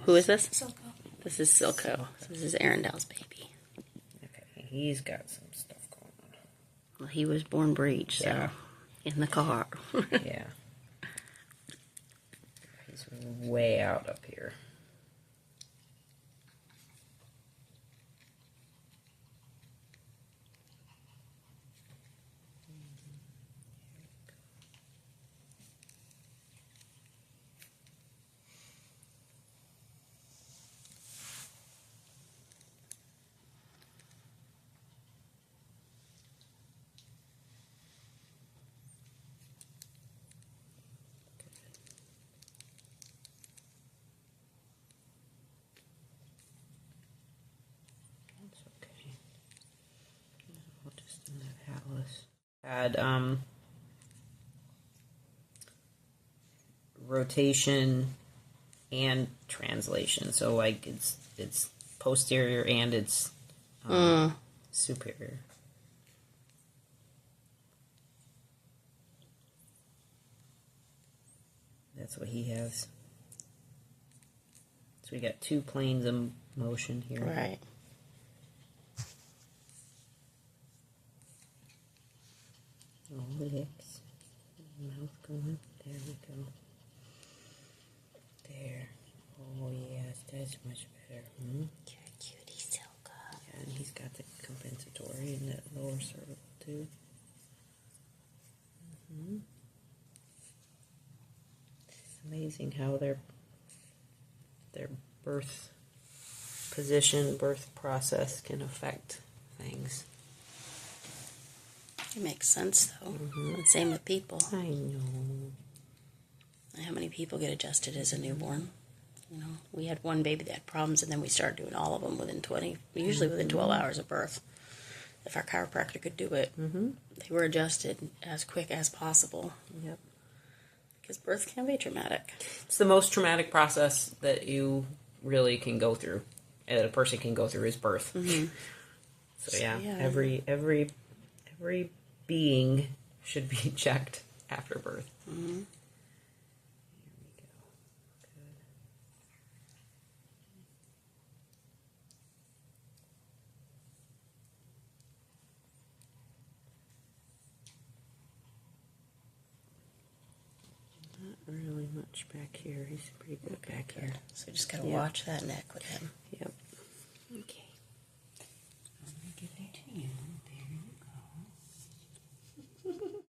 Who is this? Silco. This is Silco. This is Arundel's baby. Okay, he's got some stuff going on. Well, he was born breech, so Yeah. in the car. Yeah. He's way out up here. Okay. We'll just do that Atlas. Had rotation and translation. So like it's posterior and it's superior. That's what he has. So we got 2 planes of motion here. Right. Oh, lips. Mouth going. There we go. There. Oh, yes, that's much better. Hmm? You're a cutie, Silco. Yeah, and he's got the compensatory in that lower cervical, too. Mm-hmm. It's amazing how their birth position, birth process can affect things. It makes sense, though. And same with people. I know. How many people get adjusted as a newborn? You know, we had one baby that had problems, and then we started doing all of them usually within 12 hours of birth. If our chiropractor could do it, they were adjusted as quick as possible. Yep. Because birth can be traumatic. It's the most traumatic process that you really can go through, that a person can go through, is birth. So yeah, every being should be checked after birth. Here we go. Good. Not really much back here. He's pretty good back here. So you just got to watch that neck with him. Yep. Okay.